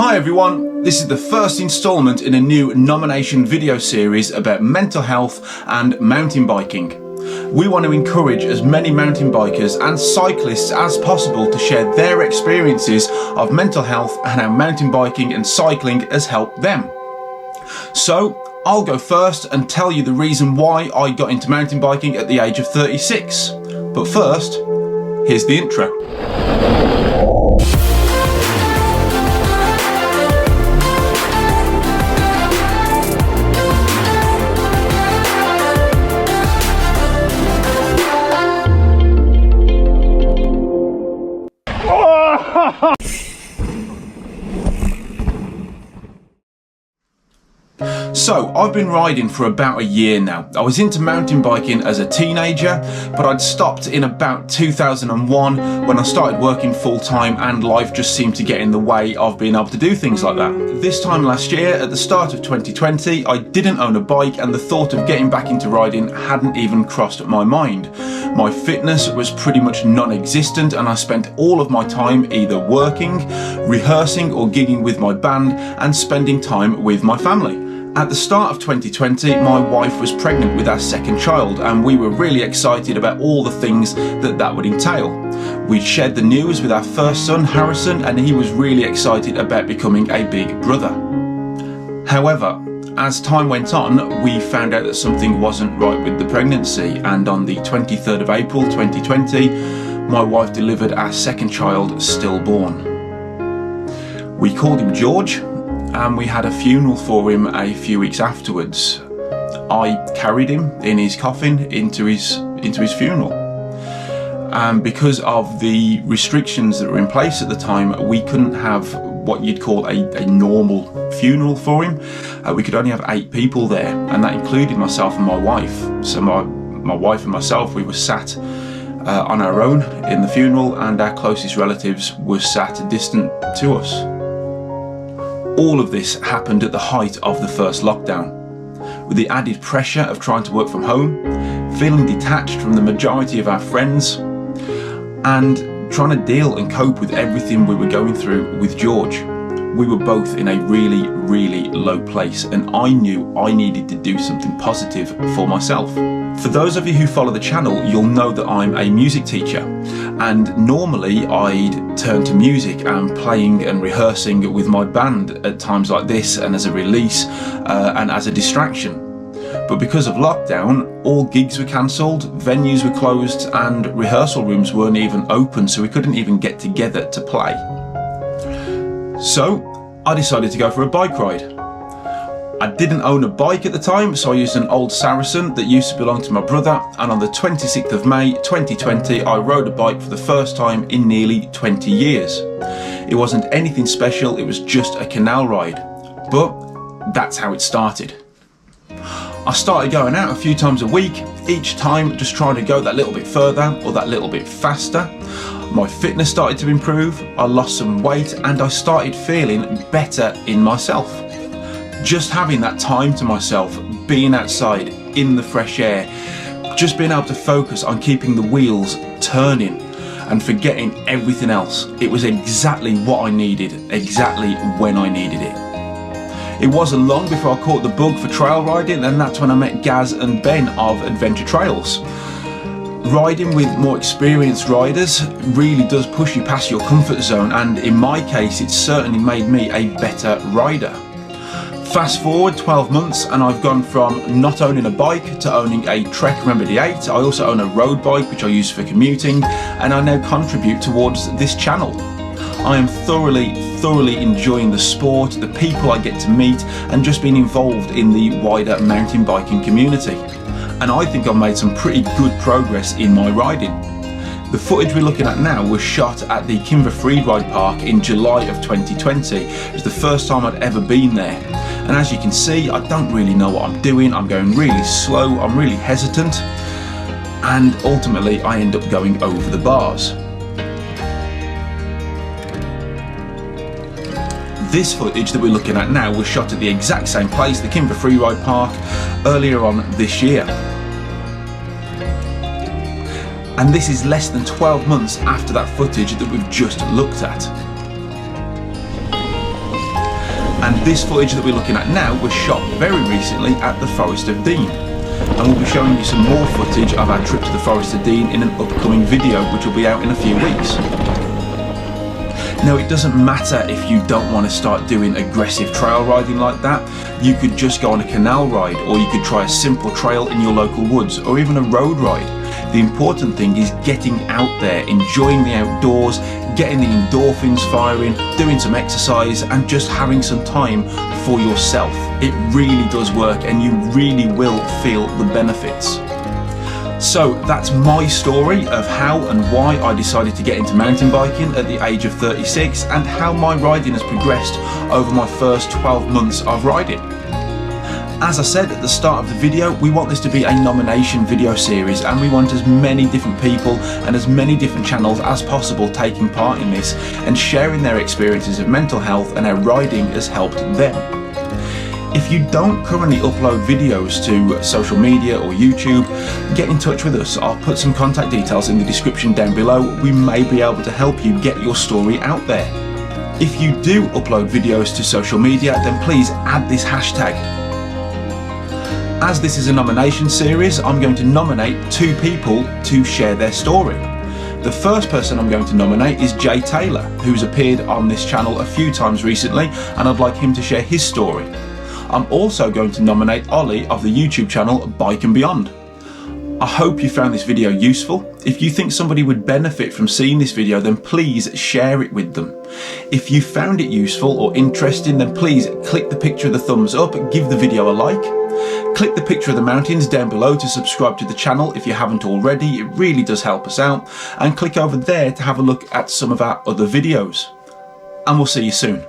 Hi everyone, this is the first instalment in a new nomination video series about mental health and mountain biking. We want to encourage as many mountain bikers and cyclists as possible to share their experiences of mental health and how mountain biking and cycling has helped them. So I'll go first and tell you the reason why I got into mountain biking at the age of 36. But first, here's the intro. So, I've been riding for about a year now. I was into mountain biking as a teenager, but I'd stopped in about 2001 when I started working full time and life just seemed to get in the way of being able to do things like that. This time last year, at the start of 2020, I didn't own a bike and the thought of getting back into riding hadn't even crossed my mind. My fitness was pretty much non-existent and I spent all of my time either working, rehearsing or gigging with my band and spending time with my family. At the start of 2020, my wife was pregnant with our second child and we were really excited about all the things that would entail. We'd shared the news with our first son, Harrison, and he was really excited about becoming a big brother. However, as time went on, we found out that something wasn't right with the pregnancy, and on the 23rd of April 2020, my wife delivered our second child stillborn. We called him George, and we had a funeral for him a few weeks afterwards. I carried him in his coffin into his funeral. And because of the restrictions that were in place at the time, we couldn't have what you'd call a normal funeral for him. We could only have 8 people there, and that included myself and my wife. So my wife and myself, we were sat on our own in the funeral, and our closest relatives were sat distant to us. All of this happened at the height of the first lockdown, with the added pressure of trying to work from home, feeling detached from the majority of our friends, and trying to deal and cope with everything we were going through with George. We were both in a really, really low place, and I knew I needed to do something positive for myself. For those of you who follow the channel, you'll know that I'm a music teacher, and normally I'd turn to music and playing and rehearsing with my band at times like this and as a release and as a distraction. But because of lockdown, all gigs were cancelled, venues were closed and rehearsal rooms weren't even open, so we couldn't even get together to play. So I decided to go for a bike ride. I didn't own a bike at the time, so I used an old Saracen that used to belong to my brother, and on the 26th of May 2020 I rode a bike for the first time in nearly 20 years. It wasn't anything special, it was just a canal ride, but that's how it started. I started going out a few times a week, each time just trying to go that little bit further or that little bit faster. My fitness started to improve, I lost some weight and I started feeling better in myself. Just having that time to myself, being outside in the fresh air, just being able to focus on keeping the wheels turning and forgetting everything else. It was exactly what I needed, exactly when I needed it. It wasn't long before I caught the bug for trail riding, and that's when I met Gaz and Ben of Adventure Trails. Riding with more experienced riders really does push you past your comfort zone, and in my case it certainly made me a better rider. Fast forward 12 months and I've gone from not owning a bike to owning a Trek Remedy 8. I also own a road bike which I use for commuting, and I now contribute towards this channel. I am thoroughly enjoying the sport, the people I get to meet, and just being involved in the wider mountain biking community. And I think I've made some pretty good progress in my riding. The footage we're looking at now was shot at the Kimber Freeride Park in July of 2020. It was the first time I'd ever been there. And as you can see, I don't really know what I'm doing. I'm going really slow, I'm really hesitant, and ultimately I end up going over the bars. This footage that we're looking at now was shot at the exact same place, the Kimber Freeride Park, earlier on this year. And this is less than 12 months after that footage that we've just looked at. And this footage that we're looking at now was shot very recently at the Forest of Dean. And we'll be showing you some more footage of our trip to the Forest of Dean in an upcoming video, which will be out in a few weeks. Now, it doesn't matter if you don't want to start doing aggressive trail riding like that. You could just go on a canal ride, or you could try a simple trail in your local woods, or even a road ride. The important thing is getting out there, enjoying the outdoors, getting the endorphins firing, doing some exercise, and just having some time for yourself. It really does work, and you really will feel the benefits. So that's my story of how and why I decided to get into mountain biking at the age of 36, and how my riding has progressed over my first 12 months of riding. As I said at the start of the video, we want this to be a nomination video series, and we want as many different people and as many different channels as possible taking part in this and sharing their experiences of mental health and how riding has helped them. If you don't currently upload videos to social media or YouTube, get in touch with us. I'll put some contact details in the description down below. We may be able to help you get your story out there. If you do upload videos to social media, then please add this hashtag. As this is a nomination series, I'm going to nominate 2 people to share their story. The first person I'm going to nominate is Jay Taylor, who's appeared on this channel a few times recently, and I'd like him to share his story. I'm also going to nominate Ollie of the YouTube channel Bike and Beyond. I hope you found this video useful. If you think somebody would benefit from seeing this video, then please share it with them. If you found it useful or interesting, then please click the picture of the thumbs up, give the video a like. Click the picture of the mountains down below to subscribe to the channel if you haven't already. It really does help us out. And click over there to have a look at some of our other videos. And we'll see you soon.